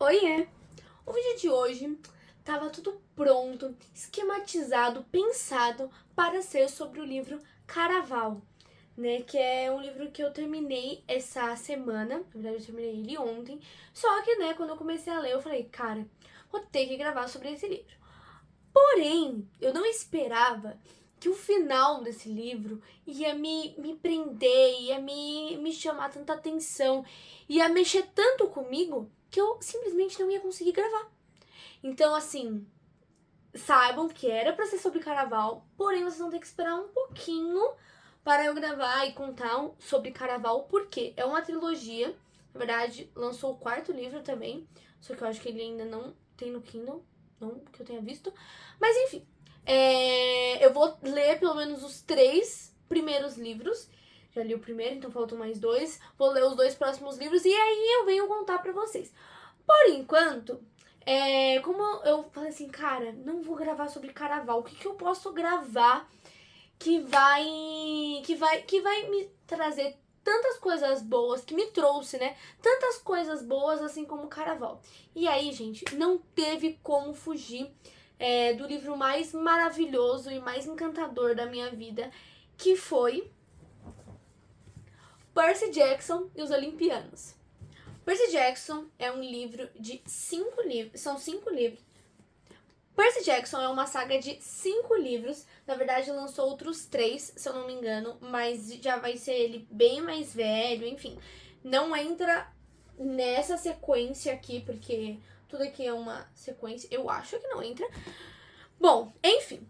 Oiê! O vídeo de hoje estava tudo pronto, esquematizado, pensado para ser sobre o livro Caraval, né? Que é um livro que eu terminei essa semana, na verdade eu terminei ele ontem, só que, né, quando eu comecei a ler eu falei, cara, vou ter que gravar sobre esse livro. Porém, eu não esperava que o final desse livro ia me prender, ia me chamar tanta atenção, ia mexer tanto comigo que eu simplesmente não ia conseguir gravar. Então, assim, saibam que era pra ser sobre Caraval, porém vocês vão ter que esperar um pouquinho para eu gravar e contar sobre Caraval, porque é uma trilogia. Na verdade, lançou o quarto livro também, só que eu acho que ele ainda não tem no Kindle, não que eu tenha visto. Mas enfim, eu vou ler pelo menos os 3 primeiros livros. Já li o primeiro, então faltam mais 2. Vou ler os 2 próximos livros e aí eu venho contar pra vocês. Por enquanto, como eu falei assim, cara, não vou gravar sobre Caraval, o que eu posso gravar que vai me trazer tantas coisas boas, que me trouxe, né? Tantas coisas boas assim como Caraval. E aí, gente, não teve como fugir do livro mais maravilhoso e mais encantador da minha vida, que foi Percy Jackson e os Olimpianos. Percy Jackson é um livro de 5 livros. São 5 livros. Percy Jackson é uma saga de 5 livros. Na verdade, lançou outros 3, se eu não me engano. Mas já vai ser ele bem mais velho, enfim. Não entra nessa sequência aqui, porque tudo aqui é uma sequência. Eu acho que não entra. Bom, enfim.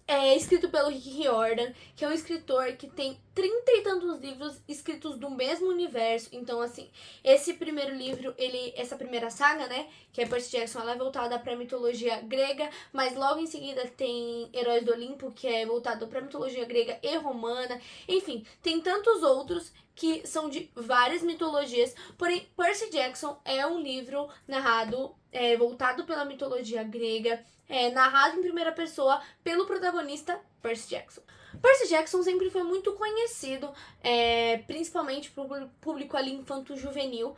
É escrito pelo Rick Riordan, que é um escritor que tem 30 e tantos livros escritos do mesmo universo. Então, assim, esse primeiro livro, essa primeira saga, né, que é Percy Jackson, ela é voltada pra mitologia grega, mas logo em seguida tem Heróis do Olimpo, que é voltado pra mitologia grega e romana. Enfim, tem tantos outros que são de várias mitologias, porém Percy Jackson é um livro narrado, voltado pela mitologia grega, narrado em primeira pessoa pelo protagonista Percy Jackson. Percy Jackson sempre foi muito conhecido, principalmente pro público ali infanto-juvenil.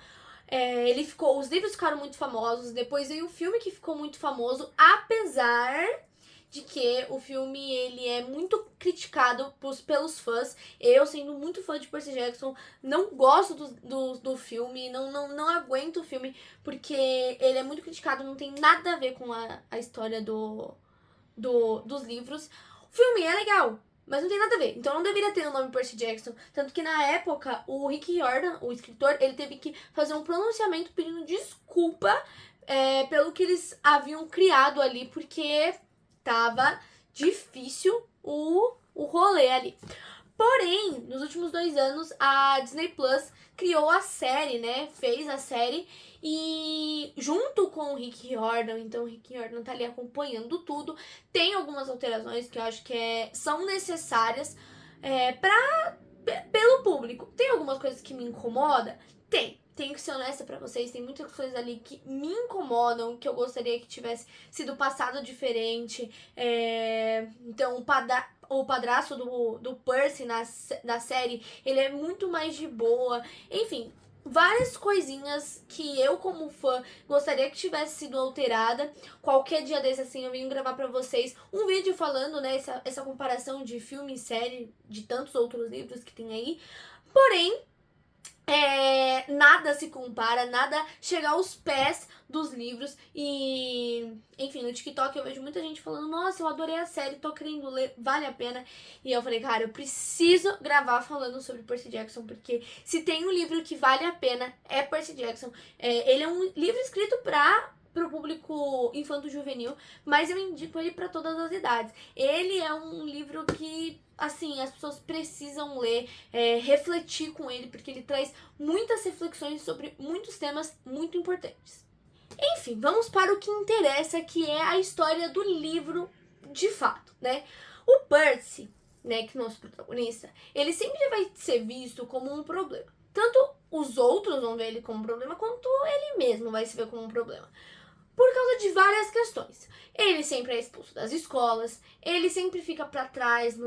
Os livros ficaram muito famosos, depois veio o filme que ficou muito famoso, apesar de que o filme ele é muito criticado pelos fãs. Eu, sendo muito fã de Percy Jackson, não gosto do filme, não aguento o filme, porque ele é muito criticado, não tem nada a ver com a história dos livros. O filme é legal, mas não tem nada a ver. Então não deveria ter o nome Percy Jackson. Tanto que na época, o Rick Riordan, o escritor, ele teve que fazer um pronunciamento pedindo desculpa pelo que eles haviam criado ali, porque tava difícil o rolê ali. Porém, nos últimos 2 anos, a Disney Plus criou a série, né? Fez a série e junto com o Rick Riordan, então o Rick Riordan tá ali acompanhando tudo. Tem algumas alterações que eu acho que são necessárias pelo público. Tem algumas coisas que me incomodam? Tem. Tenho que ser honesta pra vocês, tem muitas coisas ali que me incomodam, que eu gostaria que tivesse sido passado diferente. Então, o padrasto do Percy na série, ele é muito mais de boa. Enfim, várias coisinhas que eu, como fã, gostaria que tivesse sido alterada. Qualquer dia desse, assim, eu venho gravar pra vocês um vídeo falando, né, essa comparação de filme e série, de tantos outros livros que tem aí. Porém, nada se compara, nada chega aos pés dos livros. E, enfim, no TikTok eu vejo muita gente falando: nossa, eu adorei a série, tô querendo ler, vale a pena. E eu falei, cara, eu preciso gravar falando sobre Percy Jackson, porque se tem um livro que vale a pena, é Percy Jackson. Ele é um livro escrito pro público infanto-juvenil, mas eu indico ele para todas as idades. Ele é um livro que, assim, as pessoas precisam ler, refletir com ele, porque ele traz muitas reflexões sobre muitos temas muito importantes. Enfim, vamos para o que interessa, que é a história do livro de fato, né? O Percy, né, que é nosso protagonista, ele sempre vai ser visto como um problema. Tanto os outros vão ver ele como um problema, quanto ele mesmo vai se ver como um problema. Por causa de várias questões. Ele sempre é expulso das escolas, ele sempre fica pra trás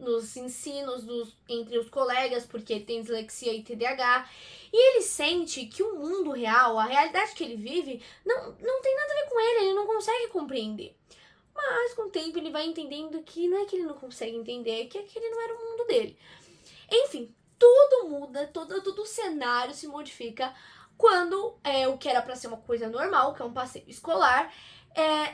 nos ensinos entre os colegas, porque tem dislexia e TDAH. E ele sente que o mundo real, a realidade que ele vive, não tem nada a ver com ele não consegue compreender. Mas com o tempo ele vai entendendo que não é que ele não consegue entender, é que aquele não era o mundo dele. Enfim, tudo muda, todo o cenário se modifica quando o que era para ser uma coisa normal, que é um passeio escolar,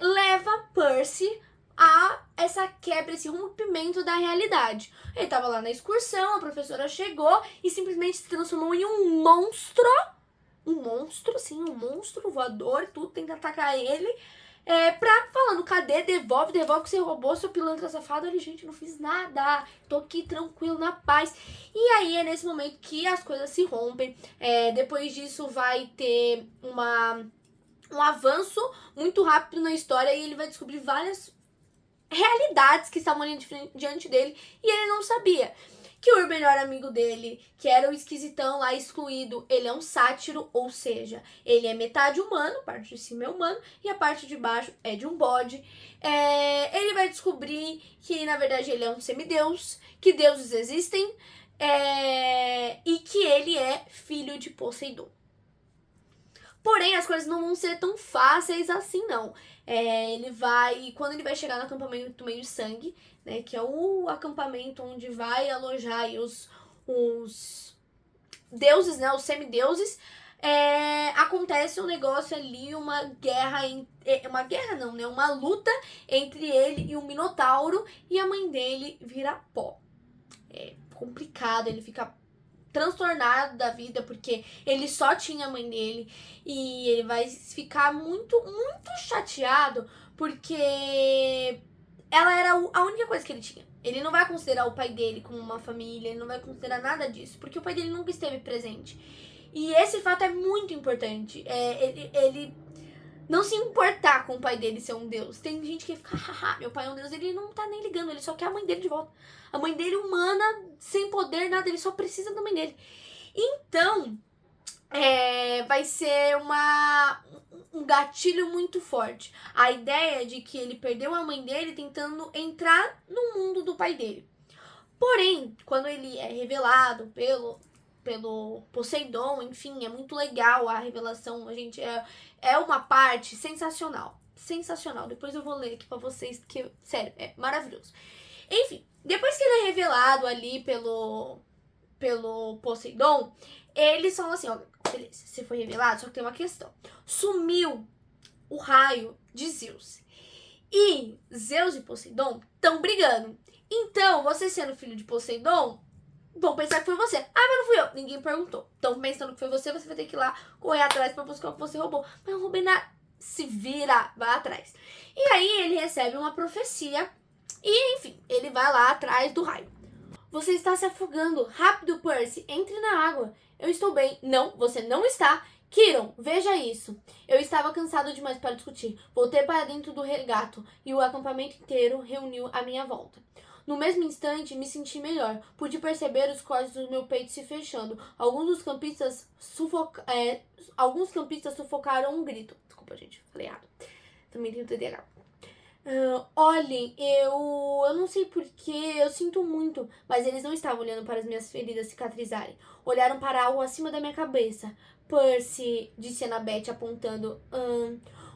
leva Percy a essa quebra, esse rompimento da realidade. Ele tava lá na excursão, a professora chegou e simplesmente se transformou em um monstro. Um monstro voador, tudo tenta atacar ele. Falando, cadê? Devolve que você roubou, seu pilantra safado. Ele, gente, não fiz nada, tô aqui tranquilo, na paz. E aí é nesse momento que as coisas se rompem. Depois disso vai ter um avanço muito rápido na história e ele vai descobrir várias realidades que estavam ali diante dele e ele não sabia. Que o melhor amigo dele, que era o esquisitão lá excluído, ele é um sátiro, ou seja, ele é metade humano, a parte de cima é humano e a parte de baixo é de um bode. Ele vai descobrir que na verdade ele é um semideus, que deuses existem e que ele é filho de Poseidon. Porém, as coisas não vão ser tão fáceis assim, não. Quando ele vai chegar no acampamento Meio de Sangue, né, que é o acampamento onde vai alojar aí os deuses, né, os semideuses, acontece um negócio ali, uma luta entre ele e o Minotauro, e a mãe dele vira pó. É complicado, ele fica transtornado da vida, porque ele só tinha a mãe dele, e ele vai ficar muito, muito chateado, porque ela era a única coisa que ele tinha. Ele não vai considerar o pai dele como uma família, ele não vai considerar nada disso, porque o pai dele nunca esteve presente. E esse fato é muito importante. Ele não se importar com o pai dele ser um deus. Tem gente que fica, haha, meu pai é um deus, ele não tá nem ligando, ele só quer a mãe dele de volta. A mãe dele humana, sem poder, nada, ele só precisa da mãe dele. Então, vai ser um gatilho muito forte. A ideia de que ele perdeu a mãe dele tentando entrar no mundo do pai dele. Porém, quando ele é revelado pelo Poseidon, enfim, é muito legal a revelação, gente, é uma parte sensacional. Sensacional. Depois eu vou ler aqui pra vocês, porque, sério, é maravilhoso. Enfim, depois que ele é revelado ali pelo Poseidon, eles falam assim, ó, beleza, você foi revelado, só que tem uma questão. Sumiu o raio de Zeus. E Zeus e Poseidon estão brigando. Então, você sendo filho de Poseidon, vão pensar que foi você. Ah, mas não fui eu. Ninguém perguntou. Então, pensando que foi você, você vai ter que ir lá correr atrás pra buscar o que você roubou. Mas eu não roubei nada. Se vira, vai atrás. E aí, ele recebe uma profecia. E, enfim, ele vai lá atrás do raio. Você está se afogando. Rápido, Percy. Entre na água. Eu estou bem. Não, você não está. Kiron, veja isso. Eu estava cansado demais para discutir. Voltei para dentro do regato e o acampamento inteiro reuniu à minha volta. No mesmo instante, me senti melhor. Pude perceber os cortes do meu peito se fechando. Alguns campistas sufocaram um grito. Desculpa, gente, falei errado. Também tenho TDAH. Olhem, eu não sei porquê, eu sinto muito, mas eles não estavam olhando para as minhas feridas cicatrizarem. Olharam para algo acima da minha cabeça. Percy, disse Annabeth apontando.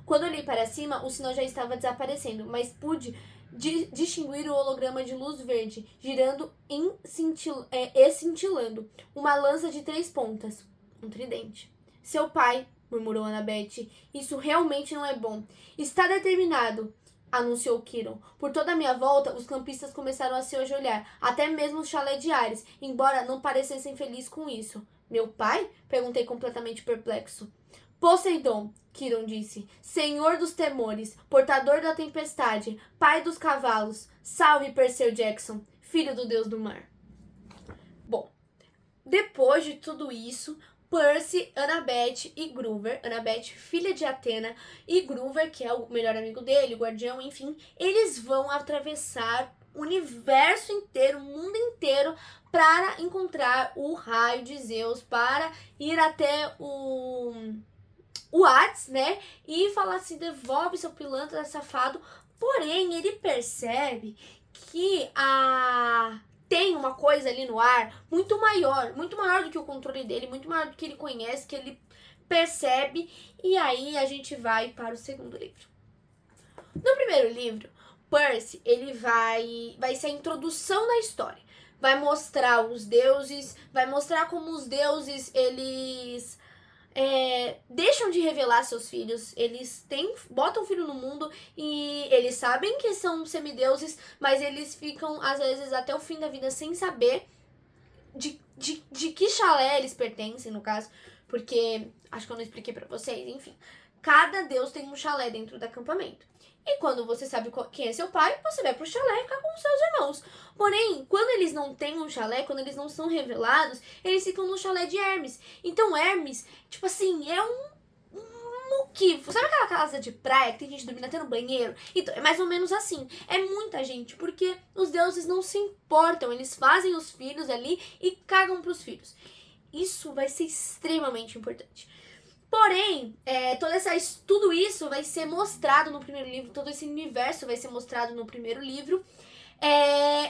Quando olhei para cima, o sinal já estava desaparecendo, mas pude distinguir o holograma de luz verde, girando e cintilando. Uma lança de 3 pontas. Um tridente. Seu pai, murmurou Annabeth, isso realmente não é bom. Está determinado, anunciou Kiron. Por toda a minha volta, os campistas começaram a se ajoelhar, até mesmo os chalé de Ares, embora não parecessem felizes com isso. Meu pai? Perguntei completamente perplexo. Poseidon, Kiron disse, senhor dos temores, portador da tempestade, pai dos cavalos, salve Perseu Jackson, filho do deus do mar. Bom, depois de tudo isso, Percy, Annabeth e Groover, Annabeth, filha de Atena, e Groover, que é o melhor amigo dele, o guardião, enfim, eles vão atravessar o universo inteiro, o mundo inteiro, para encontrar o raio de Zeus, para ir até o Hades, né, e falar assim, devolve seu pilantra safado. Porém, ele percebe que tem uma coisa ali no ar muito maior do que o controle dele, muito maior do que ele conhece, que ele percebe. E aí a gente vai para o segundo livro. No primeiro livro, Percy, ele vai ser a introdução da história. Vai mostrar os deuses, vai mostrar como os deuses, eles deixam de revelar seus filhos. Eles botam o filho no mundo e eles sabem que são semideuses, mas eles ficam, às vezes, até o fim da vida sem saber de que chalé eles pertencem, no caso. Porque, acho que eu não expliquei pra vocês, enfim. Cada deus tem um chalé dentro do acampamento. E quando você sabe quem é seu pai, você vai pro chalé e fica com seus irmãos. Porém, quando eles não têm um chalé, quando eles não são revelados, eles ficam no chalé de Hermes. Então Hermes, tipo assim, é um muquifo. Sabe aquela casa de praia que tem gente dormindo até no banheiro? Então, é mais ou menos assim. É muita gente, porque os deuses não se importam. Eles fazem os filhos ali e cagam pros filhos. Isso vai ser extremamente importante. Porém, tudo isso vai ser mostrado no primeiro livro, todo esse universo vai ser mostrado no primeiro livro.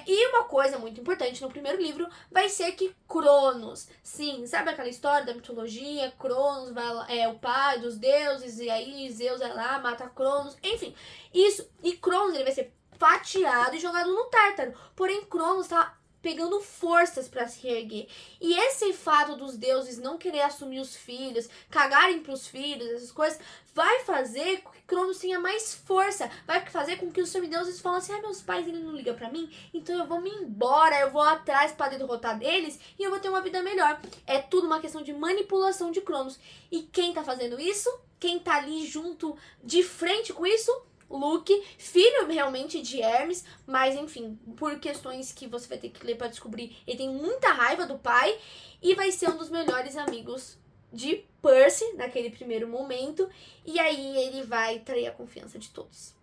E uma coisa muito importante no primeiro livro vai ser que Cronos, sim, sabe aquela história da mitologia? Cronos é o pai dos deuses, e aí Zeus vai lá, mata Cronos, enfim, isso. E Cronos, ele vai ser fatiado e jogado no Tártaro. Porém, Cronos tá pegando forças para se reerguer. E esse fato dos deuses não querer assumir os filhos, cagarem pros filhos, essas coisas, vai fazer com que Cronos tenha mais força. Vai fazer com que os semideuses falem assim: meus pais, ele não liga pra mim, então eu vou me embora, eu vou atrás para derrotar deles e eu vou ter uma vida melhor. É tudo uma questão de manipulação de Cronos. E quem tá fazendo isso? Quem tá ali junto, de frente com isso? Luke, filho realmente de Hermes, mas enfim, por questões que você vai ter que ler pra descobrir, ele tem muita raiva do pai e vai ser um dos melhores amigos de Percy naquele primeiro momento, e aí ele vai trair a confiança de todos.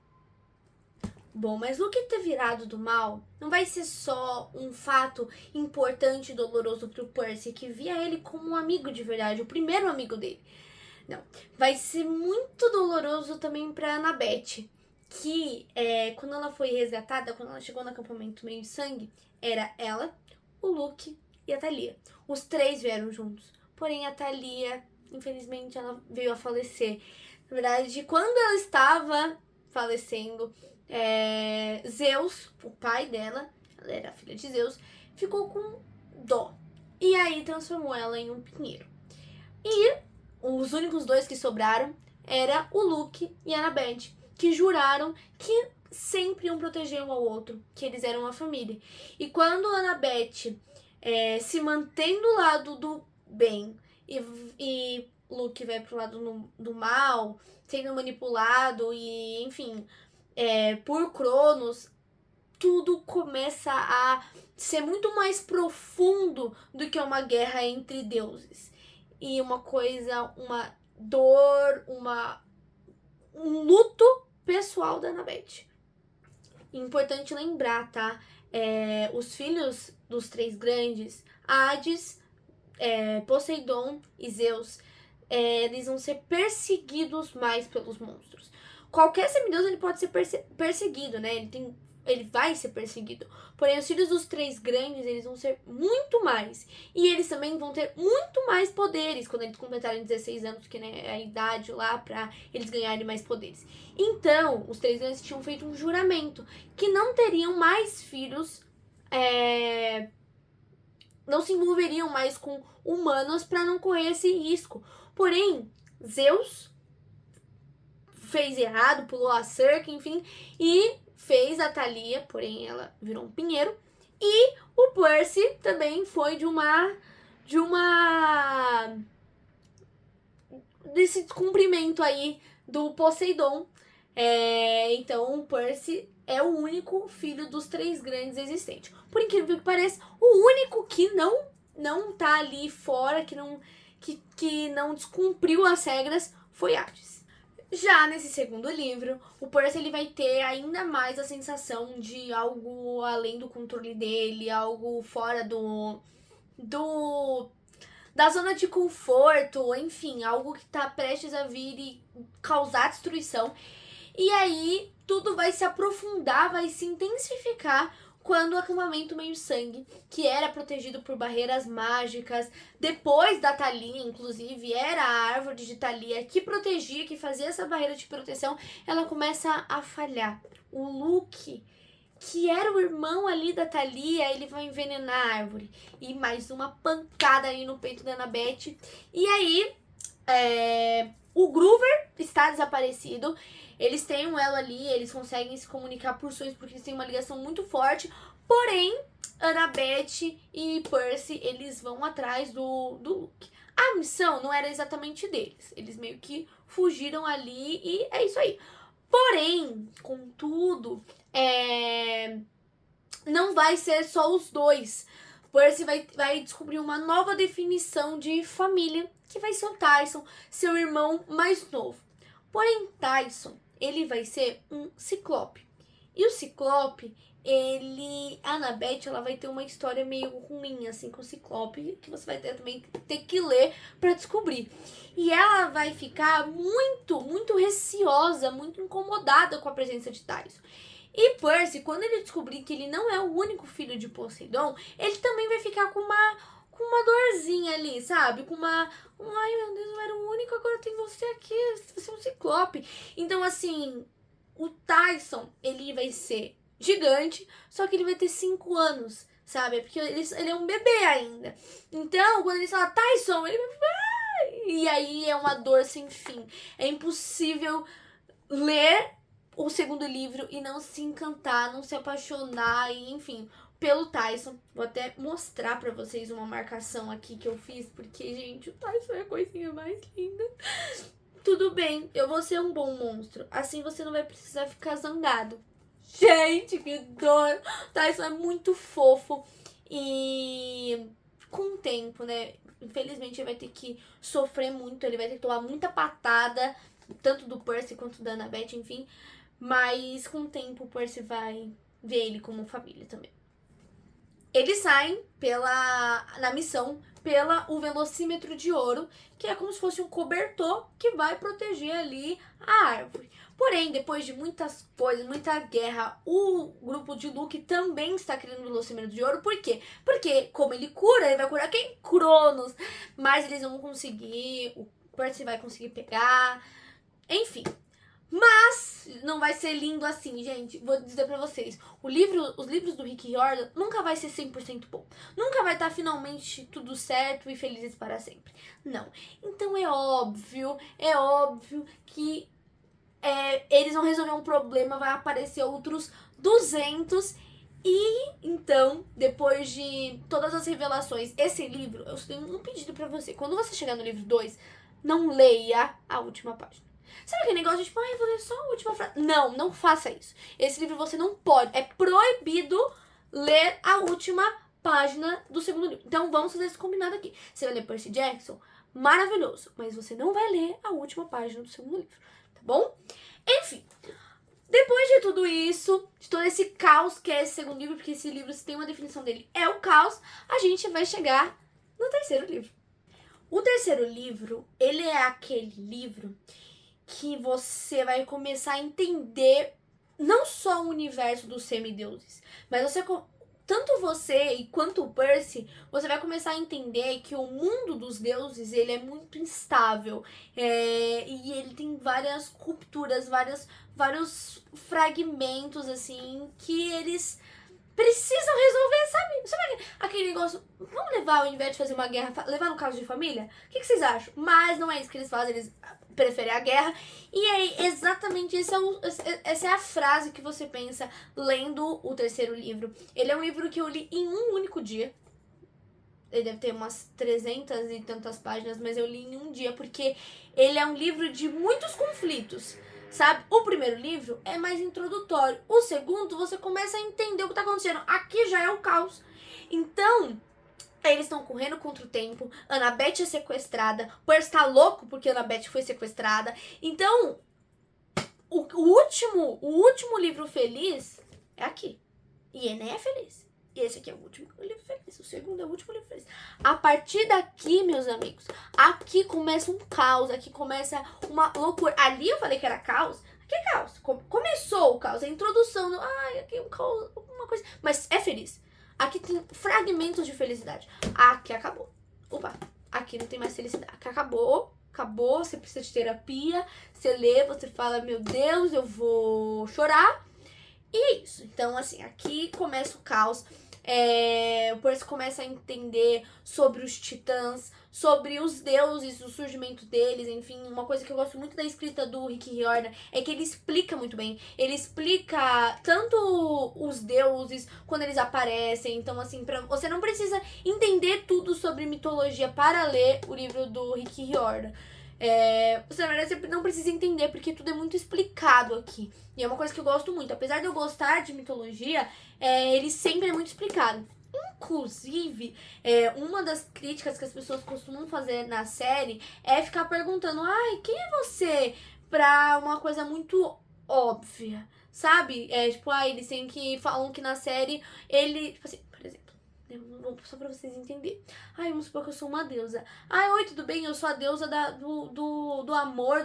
Bom, mas Luke ter virado do mal não vai ser só um fato importante e doloroso pro Percy, que via ele como um amigo de verdade, o primeiro amigo dele. Não, vai ser muito doloroso também pra Annabeth, que quando ela foi resgatada, quando ela chegou no acampamento meio de sangue, era ela, o Luke e a Thalia. Os três vieram juntos. Porém, a Thalia, infelizmente, ela veio a falecer. Na verdade, quando ela estava falecendo, Zeus, o pai dela, ela era filha de Zeus, ficou com dó. E aí transformou ela em um pinheiro. E os únicos dois que sobraram era o Luke e a Annabeth, que juraram que sempre iam proteger um ao outro, que eles eram uma família. E quando a Annabeth se mantém do lado do bem e Luke vai pro lado do mal, sendo manipulado e, enfim, por Cronos, tudo começa a ser muito mais profundo do que uma guerra entre deuses. E uma coisa, uma dor, um luto pessoal da Annabeth. Importante lembrar, tá? Os filhos dos três grandes, Hades, Poseidon e Zeus, eles vão ser perseguidos mais pelos monstros. Qualquer semideus ele pode ser perseguido, né? Ele vai ser perseguido. Porém, os filhos dos três grandes, eles vão ser muito mais. E eles também vão ter muito mais poderes quando eles completarem 16 anos, que é a idade lá pra eles ganharem mais poderes. Então, os três grandes tinham feito um juramento que não teriam mais filhos, não se envolveriam mais com humanos pra não correr esse risco. Porém, Zeus fez errado, pulou a cerca, enfim, e fez a Thalia, porém ela virou um pinheiro. E o Percy também foi desse descumprimento aí do Poseidon. Então o Percy é o único filho dos três grandes existentes. Por incrível que pareça, o único que não tá ali fora, que não descumpriu as regras, foi Hades. Já nesse segundo livro, o Percy ele vai ter ainda mais a sensação de algo além do controle dele, algo fora da zona de conforto, enfim, algo que tá prestes a vir e causar destruição. E aí tudo vai se aprofundar, vai se intensificar quando o acampamento meio-sangue, que era protegido por barreiras mágicas, depois da Thalia, inclusive, era a árvore de Thalia que protegia, que fazia essa barreira de proteção, ela começa a falhar. O Luke, que era o irmão ali da Thalia, ele vai envenenar a árvore. E mais uma pancada aí no peito da Annabeth. E aí, o Groover está desaparecido. Eles têm um elo ali, eles conseguem se comunicar por sonhos porque eles têm uma ligação muito forte. Porém, Annabeth e Percy, eles vão atrás do Luke. A missão não era exatamente deles. Eles meio que fugiram ali e é isso aí. Porém, contudo, não vai ser só os dois. Percy vai descobrir uma nova definição de família, que vai ser o Tyson, seu irmão mais novo. Porém, Tyson, ele vai ser um ciclope. E o ciclope, a Annabeth, ela vai ter uma história meio ruim, assim, com o ciclope, que você vai também ter que ler pra descobrir. E ela vai ficar muito, muito receosa, muito incomodada com a presença de Tyson. E Percy, quando ele descobrir que ele não é o único filho de Poseidon, ele também vai ficar com uma dorzinha ali, sabe? Ai meu Deus, eu era o único, agora tem você aqui, você é um ciclope. Então assim, o Tyson, ele vai ser gigante, só que ele vai ter 5 anos, sabe? Porque ele é um bebê ainda. Então, quando ele fala Tyson, ele vai... E aí é uma dor sem fim. É impossível ler o segundo livro e não se encantar, não se apaixonar, e enfim, pelo Tyson. Vou até mostrar pra vocês uma marcação aqui que eu fiz, porque, gente, o Tyson é a coisinha mais linda. Tudo bem, eu vou ser um bom monstro, assim você não vai precisar ficar zangado. Gente, que dor! O Tyson é muito fofo e com o tempo, né, infelizmente ele vai ter que sofrer muito, ele vai ter que tomar muita patada, tanto do Percy quanto da Annabeth, enfim. Mas com o tempo o Percy vai ver ele como família também. Eles saem na missão o velocímetro de ouro, que é como se fosse um cobertor que vai proteger ali a árvore. Porém, depois de muitas coisas, muita guerra, o grupo de Luke também está criando o velocímetro de ouro. Por quê? Porque como ele cura, ele vai curar quem? Cronos. Mas eles vão conseguir, o Percy vai conseguir pegar, enfim. Mas não vai ser lindo assim, gente. Vou dizer pra vocês. Os livros do Rick Riordan nunca vai ser 100% bom. Nunca vai estar finalmente tudo certo e felizes para sempre. Não. Então é óbvio que eles vão resolver um problema, vai aparecer outros 200. E então, depois de todas as revelações, esse livro, eu tenho um pedido pra você. Quando você chegar no livro 2, não leia a última página. Sabe aquele negócio de tipo, eu vou ler só a última frase? Não, não faça isso. Esse livro você não pode, é proibido ler a última página do segundo livro. Então vamos fazer esse combinado aqui. Você vai ler Percy Jackson, maravilhoso, mas você não vai ler a última página do segundo livro, tá bom? Enfim, depois de tudo isso, de todo esse caos que é esse segundo livro, porque esse livro, se tem uma definição dele, é o caos, a gente vai chegar no terceiro livro. O terceiro livro, ele é aquele livro que você vai começar a entender não só o universo dos semideuses, mas tanto você quanto o Percy, você vai começar a entender que o mundo dos deuses, ele é muito instável, e ele tem várias rupturas, vários fragmentos, assim, que eles precisam resolver, sabe aquele negócio, vamos levar, ao invés de fazer uma guerra, levar no caso de família? O que vocês acham? Mas não é isso que eles fazem, eles preferem a guerra. E aí, exatamente essa é a frase que você pensa lendo o terceiro livro. Ele é um livro que eu li em um único dia. Ele deve ter umas 300 e tantas páginas, mas eu li em um dia, porque ele é um livro de muitos conflitos, sabe? O primeiro livro é mais introdutório. O segundo, você começa a entender o que tá acontecendo. Aqui já é o caos. Então, eles estão correndo contra o tempo. Annabeth é sequestrada. Percy tá louco porque Annabeth foi sequestrada. Então, o último livro feliz é aqui. E ele nem é feliz. E esse aqui é o último livro feliz. O segundo é o último livro feliz. A partir daqui, meus amigos, aqui começa um caos. Aqui começa uma loucura. Ali eu falei que era caos. Que é caos. Começou o caos, a introdução do, aqui é um caos, alguma coisa, mas é feliz. Aqui tem fragmentos de felicidade. Aqui acabou. Opa, aqui não tem mais felicidade. Aqui acabou, você precisa de terapia, você lê, você fala, meu Deus, eu vou chorar. E é isso. Então, assim, aqui começa o caos. O Percy começa a entender sobre os titãs, sobre os deuses, o surgimento deles, enfim. Uma coisa que eu gosto muito da escrita do Rick Riordan é que ele explica muito bem. Ele explica tanto os deuses quando eles aparecem. Então, assim, você não precisa entender tudo sobre mitologia para ler o livro do Rick Riordan. Você, na verdade, você não precisa entender, porque tudo é muito explicado aqui. E é uma coisa que eu gosto muito. Apesar de eu gostar de mitologia, ele sempre é muito explicado. Inclusive, uma das críticas que as pessoas costumam fazer na série é ficar perguntando, quem é você? Pra uma coisa muito óbvia, sabe? Eles têm que falam que na série ele, tipo assim, por exemplo, só pra vocês entenderem. Vamos supor que eu sou uma deusa. Oi, tudo bem? Eu sou a deusa do amor,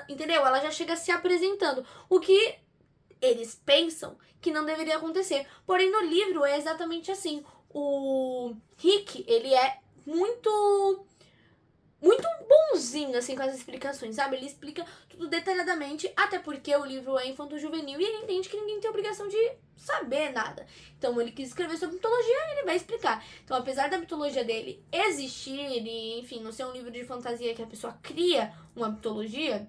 entendeu? Ela já chega se apresentando. O que eles pensam que não deveria acontecer. Porém, no livro é exatamente assim. O Rick, ele é muito bonzinho, assim, com as explicações, sabe? Ele explica tudo detalhadamente, até porque o livro é infanto-juvenil e ele entende que ninguém tem obrigação de saber nada. Então, ele quis escrever sobre mitologia e ele vai explicar. Então, apesar da mitologia dele existir e, enfim, não ser um livro de fantasia que a pessoa cria uma mitologia,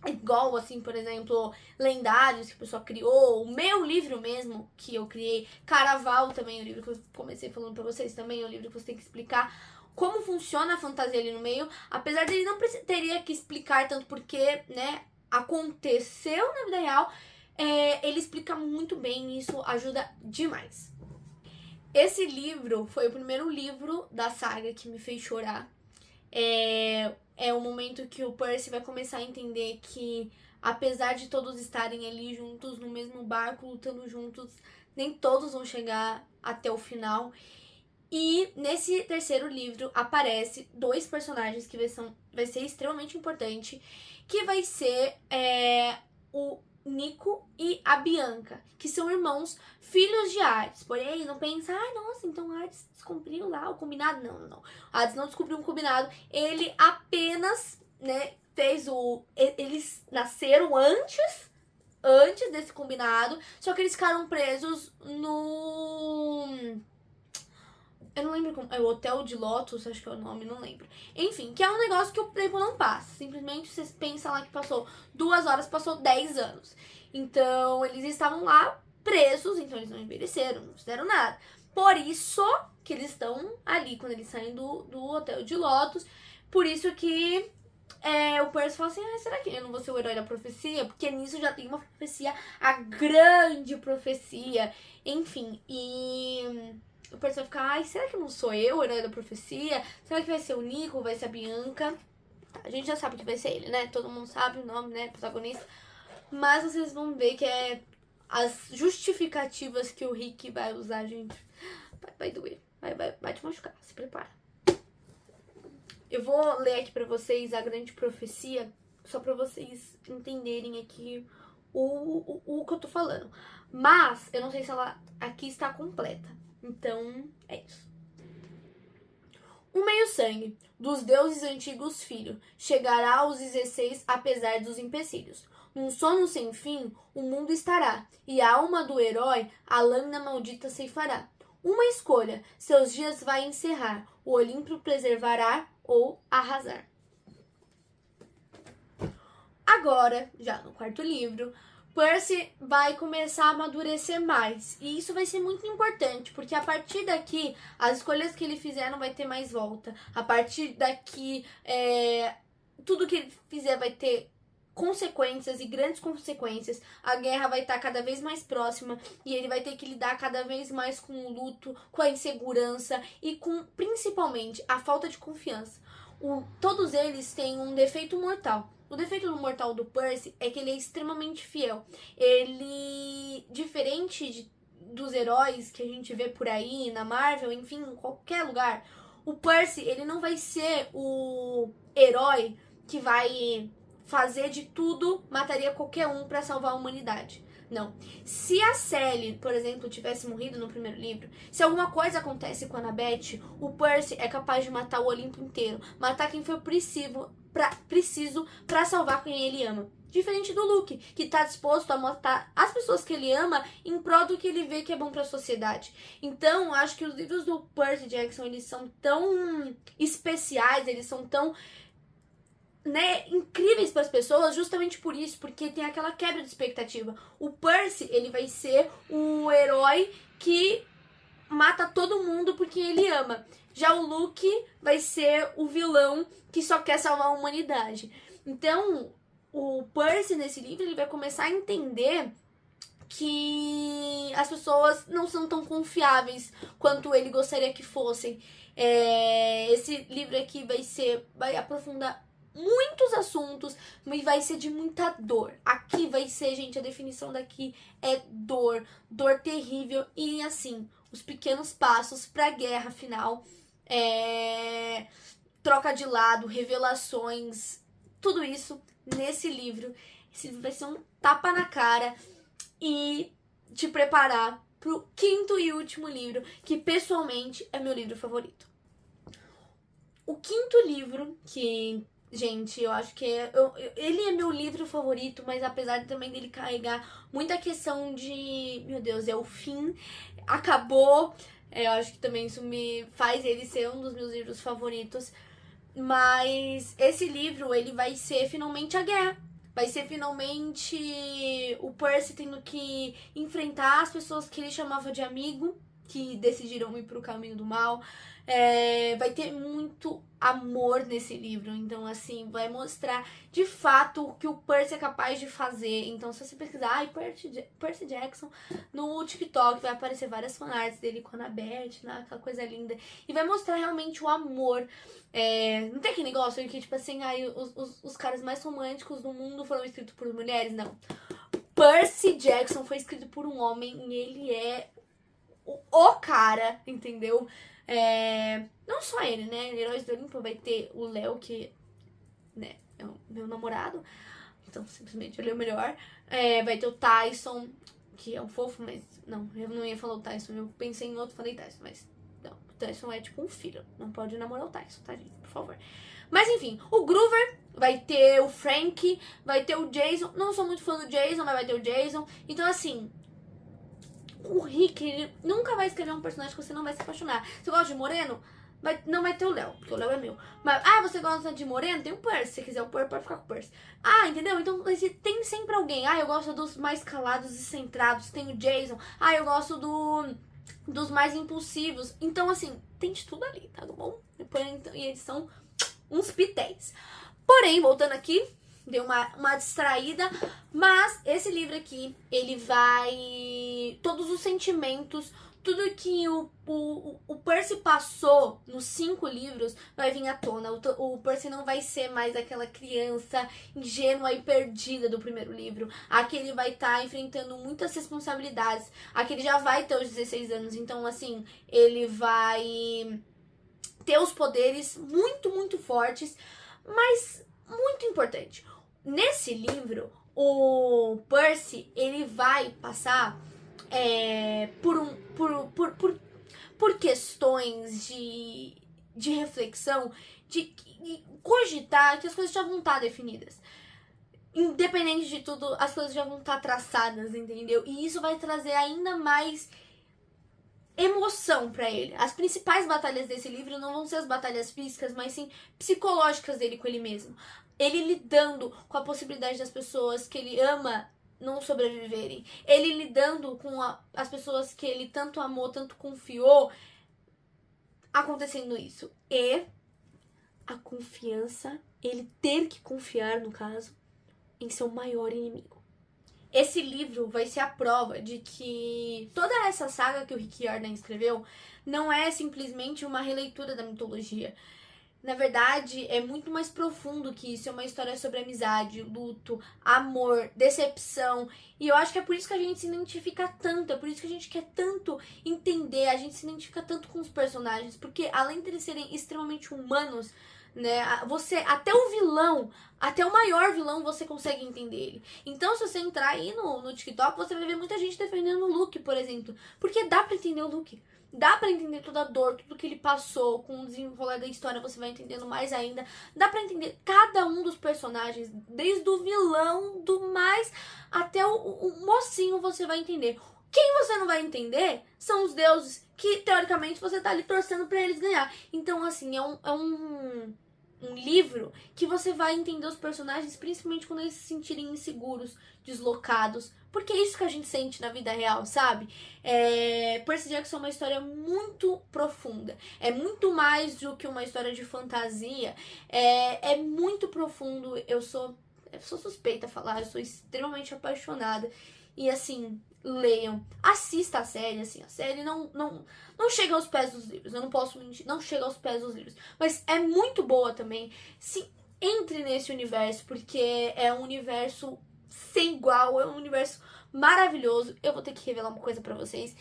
igual, assim, por exemplo, lendários que a pessoa criou, o meu livro mesmo que eu criei, Caraval também, o livro que eu comecei falando pra vocês também, é um livro que você tem que explicar como funciona a fantasia ali no meio, apesar dele não teria que explicar tanto porque, né, aconteceu na vida real, ele explica muito bem e isso ajuda demais. Esse livro foi o primeiro livro da saga que me fez chorar. É o momento que o Percy vai começar a entender que, apesar de todos estarem ali juntos, no mesmo barco, lutando juntos, nem todos vão chegar até o final. E nesse terceiro livro aparece dois personagens que vai ser extremamente importante, que vai ser o Nico e a Bianca, que são irmãos, filhos de Hades. Porém, não pensa, nossa, então Hades descobriu lá o combinado. Não. Hades não descobriu um combinado, ele apenas, né, fez eles nasceram antes desse combinado, só que eles ficaram presos no... Eu não lembro como. É o Hotel de Lotus, acho que é o nome, não lembro. Enfim, que é um negócio que o tempo não passa. Simplesmente você pensa lá que passou 2 horas, passou 10 anos. Então, eles estavam lá presos, então eles não envelheceram, não fizeram nada. Por isso que eles estão ali, quando eles saem do Hotel de Lotus. Por isso que o Percy fala assim, será que eu não vou ser o herói da profecia? Porque nisso já tem uma profecia, a grande profecia. Enfim, o Percy vai ficar, será que não sou eu, o herói da profecia? Será que vai ser o Nico, vai ser a Bianca? A gente já sabe que vai ser ele, né? Todo mundo sabe o nome, né? Protagonista. Mas vocês vão ver que as justificativas que o Rick vai usar, gente. Vai doer. Vai te machucar. Se prepara. Eu vou ler aqui pra vocês a grande profecia, só pra vocês entenderem aqui o que eu tô falando. Mas, eu não sei se ela aqui está completa. Então, é isso. Um meio-sangue, dos deuses antigos filho, chegará aos 16 apesar dos empecilhos. Num sono sem fim, o mundo estará, e a alma do herói a lâmina maldita ceifará. Uma escolha, seus dias vai encerrar, o Olímpio preservará ou arrasar. Agora, já no quarto livro, Percy vai começar a amadurecer mais. E isso vai ser muito importante, porque a partir daqui, as escolhas que ele fizer não vai ter mais volta. A partir daqui, tudo que ele fizer vai ter consequências e grandes consequências. A guerra vai estar cada vez mais próxima e ele vai ter que lidar cada vez mais com o luto, com a insegurança e com, principalmente, a falta de confiança. Todos eles têm um defeito mortal. O defeito mortal do Percy é que ele é extremamente fiel. Ele, diferente dos heróis que a gente vê por aí, na Marvel, enfim, em qualquer lugar, o Percy, ele não vai ser o herói que vai fazer de tudo, mataria qualquer um pra salvar a humanidade. Não. Se a Sally, por exemplo, tivesse morrido no primeiro livro, se alguma coisa acontece com a Annabeth, o Percy é capaz de matar o Olimpo inteiro, matar quem for preciso pra salvar quem ele ama. Diferente do Luke, que tá disposto a matar as pessoas que ele ama em prol do que ele vê que é bom pra sociedade. Então, eu acho que os livros do Percy Jackson, eles são tão especiais, eles são tão, né, incríveis para as pessoas, justamente por isso, porque tem aquela quebra de expectativa. O Percy, ele vai ser o herói que mata todo mundo porque ele ama. Já o Luke vai ser o vilão que só quer salvar a humanidade. Então, o Percy, nesse livro, ele vai começar a entender que as pessoas não são tão confiáveis quanto ele gostaria que fossem. Esse livro aqui vai aprofundar muitos assuntos, mas vai ser de muita dor. Aqui vai ser, gente, a definição daqui é dor, dor terrível e assim, os pequenos passos pra guerra final, troca de lado, revelações, tudo isso nesse livro. Esse livro vai ser um tapa na cara e te preparar pro quinto e último livro, que pessoalmente é meu livro favorito. O quinto livro, que, gente, eu acho que ele é meu livro favorito, mas apesar também dele carregar muita questão de, meu Deus, é o fim, acabou, eu acho que também isso me faz ele ser um dos meus livros favoritos, mas esse livro, ele vai ser finalmente a guerra. Vai ser finalmente o Percy tendo que enfrentar as pessoas que ele chamava de amigo, que decidiram ir pro caminho do mal. Vai ter muito amor nesse livro, então assim, vai mostrar de fato o que o Percy é capaz de fazer. Então se você pesquisar Percy Jackson no TikTok, vai aparecer várias fanarts dele com a Annabeth, né, aquela coisa linda, e vai mostrar realmente o amor. Não tem aquele negócio de que tipo assim, os caras mais românticos do mundo foram escritos por mulheres, não. Percy Jackson foi escrito por um homem e ele é o cara, entendeu? Não só ele, né? Heróis do Olimpo vai ter o Léo, que, né, é o meu namorado. Então, simplesmente ele é o melhor. Vai ter o Tyson, que é um fofo, mas não, eu não ia falar o Tyson. Eu pensei em outro, falei Tyson, mas não. O Tyson é tipo um filho. Não pode namorar o Tyson, tá, gente? Por favor. Mas enfim, o Groover, vai ter o Frank, vai ter o Jason. Não sou muito fã do Jason, mas vai ter o Jason. Então, assim, o Rick, ele nunca vai escrever um personagem que você não vai se apaixonar. Você gosta de moreno? Não vai ter o Léo, porque o Léo é meu. Mas, você gosta de moreno? Tem o Percy. Se quiser o Percy, pode ficar com o Percy. Entendeu? Então, tem sempre alguém. Eu gosto dos mais calados e centrados. Tem o Jason. Eu gosto dos mais impulsivos. Então, assim, tem de tudo ali, tá bom? E eles são uns pitéis. Porém, voltando aqui, deu uma distraída, mas esse livro aqui, ele vai... Todos os sentimentos, tudo que o Percy passou nos 5 livros vai vir à tona. O Percy não vai ser mais aquela criança ingênua e perdida do primeiro livro. Aqui ele vai estar enfrentando muitas responsabilidades. Aqui ele já vai ter os 16 anos, então assim, ele vai ter os poderes muito, muito fortes, mas muito importante. Nesse livro, o Percy, ele vai passar por questões de reflexão, de cogitar que as coisas já vão estar definidas. Independente de tudo, as coisas já vão estar traçadas, entendeu? E isso vai trazer ainda mais emoção pra ele. As principais batalhas desse livro não vão ser as batalhas físicas, mas sim psicológicas dele com ele mesmo. Ele lidando com a possibilidade das pessoas que ele ama não sobreviverem. Ele lidando com as pessoas que ele tanto amou, tanto confiou, acontecendo isso. E a confiança, ele ter que confiar, no caso, em seu maior inimigo. Esse livro vai ser a prova de que toda essa saga que o Rick Riordan escreveu não é simplesmente uma releitura da mitologia. Na verdade, é muito mais profundo que isso. É uma história sobre amizade, luto, amor, decepção. E eu acho que é por isso que a gente se identifica tanto. É por isso que a gente quer tanto entender. A gente se identifica tanto com os personagens. Porque além de eles serem extremamente humanos, né? Você, até o vilão, até o maior vilão, você consegue entender ele. Então, se você entrar aí no TikTok, você vai ver muita gente defendendo o Luke, por exemplo. Porque dá pra entender o Luke. Dá pra entender toda a dor, tudo que ele passou. Com o desenrolar da história, você vai entendendo mais ainda. Dá pra entender cada um dos personagens, desde o vilão, do mais até o mocinho, você vai entender. Quem você não vai entender são os deuses, que teoricamente você tá ali torcendo pra eles ganhar. Então, assim, é um livro que você vai entender os personagens, principalmente quando eles se sentirem inseguros, deslocados, porque é isso que a gente sente na vida real, sabe? Percy Jackson é uma história muito profunda, é muito mais do que uma história de fantasia, é muito profundo. Eu sou suspeita a falar, eu sou extremamente apaixonada. E assim, leiam, assista a série, assim, a série não chega aos pés dos livros, eu não posso mentir, não chega aos pés dos livros, mas é muito boa também. Se entre nesse universo, porque é um universo sem igual, é um universo maravilhoso. Eu vou ter que revelar uma coisa pra vocês.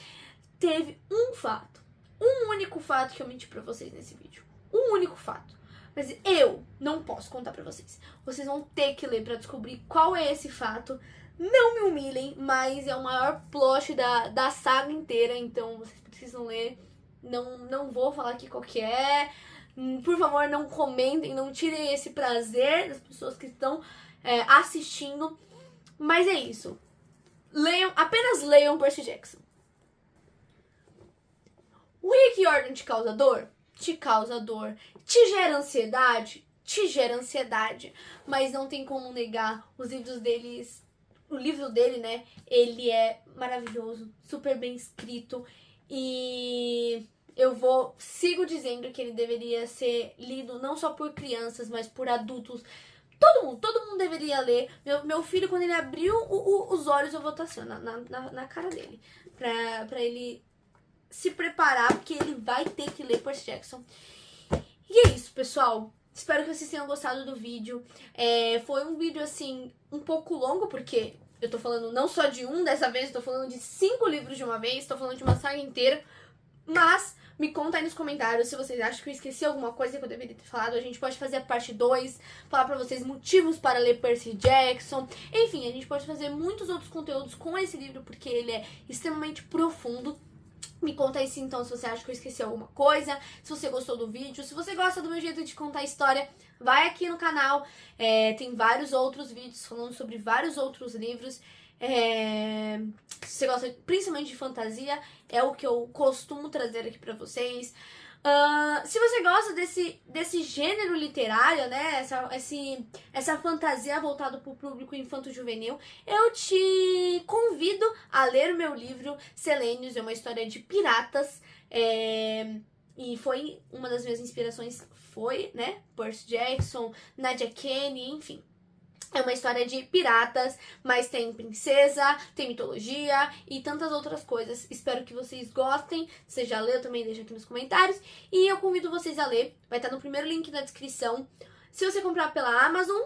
Teve um único fato que eu menti pra vocês nesse vídeo, um único fato. Mas eu não posso contar pra vocês. Vocês vão ter que ler pra descobrir qual é esse fato. Não me humilhem, mas é o maior plot da saga inteira, então vocês precisam ler. Não vou falar aqui qual que é. Por favor, não comentem, não tirem esse prazer das pessoas que estão assistindo. Mas é isso. Leiam, apenas leiam Percy Jackson. O Rick Riordan te causa dor? Te causa dor. Te gera ansiedade? Te gera ansiedade. Mas não tem como negar, os livros deles... O livro dele, né, ele é maravilhoso, super bem escrito, e sigo dizendo que ele deveria ser lido não só por crianças, mas por adultos. Todo mundo deveria ler. Meu filho, quando ele abriu os olhos, eu vou estar assim, na cara dele, pra ele se preparar, porque ele vai ter que ler Percy Jackson. E é isso, pessoal. Espero que vocês tenham gostado do vídeo. Foi um vídeo, assim, um pouco longo, porque eu tô falando não só de um dessa vez, eu tô falando de 5 livros de uma vez, tô falando de uma saga inteira. Mas me conta aí nos comentários se vocês acham que eu esqueci alguma coisa que eu deveria ter falado. A gente pode fazer a parte 2, falar pra vocês motivos para ler Percy Jackson. Enfim, a gente pode fazer muitos outros conteúdos com esse livro, porque ele é extremamente profundo. Me conta aí então se você acha que eu esqueci alguma coisa, se você gostou do vídeo, se você gosta do meu jeito de contar história, vai aqui no canal, tem vários outros vídeos falando sobre vários outros livros. Se você gosta principalmente de fantasia, é o que eu costumo trazer aqui pra vocês. Se você gosta desse gênero literário, né, essa fantasia voltada para o público infanto-juvenil, eu te convido a ler o meu livro Selênios, é uma história de piratas, e foi uma das minhas inspirações, né, Percy Jackson, Nadia Kenny, enfim. É uma história de piratas, mas tem princesa, tem mitologia e tantas outras coisas. Espero que vocês gostem. Se você já leu, também deixa aqui nos comentários. E eu convido vocês a ler. Vai estar no primeiro link na descrição. Se você comprar pela Amazon,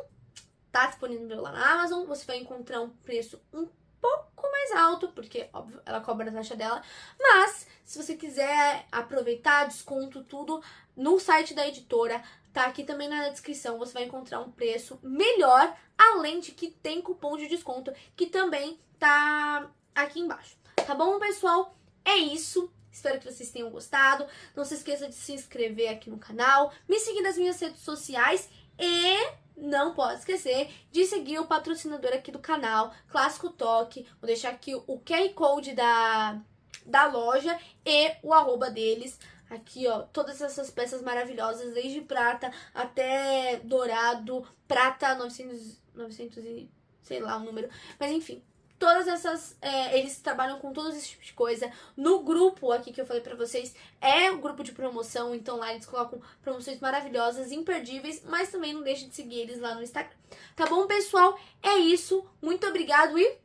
tá disponível lá na Amazon. Você vai encontrar um preço um pouco mais alto, porque, óbvio, ela cobra a taxa dela. Mas, se você quiser aproveitar, desconto, tudo, no site da editora, tá aqui também na descrição, você vai encontrar um preço melhor, além de que tem cupom de desconto, que também tá aqui embaixo. Tá bom, pessoal? É isso. Espero que vocês tenham gostado. Não se esqueça de se inscrever aqui no canal, me seguir nas minhas redes sociais e não pode esquecer de seguir o patrocinador aqui do canal, Clássico Toque. Vou deixar aqui o QR Code da loja e o @ deles. Aqui, ó, todas essas peças maravilhosas, desde prata até dourado, prata 900 e sei lá o número. Mas enfim, todas essas, eles trabalham com todos esse tipo de coisa. No grupo aqui que eu falei pra vocês, é um grupo de promoção, então lá eles colocam promoções maravilhosas, imperdíveis, mas também não deixe de seguir eles lá no Instagram. Tá bom, pessoal? É isso, muito obrigado e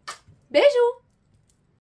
beijo!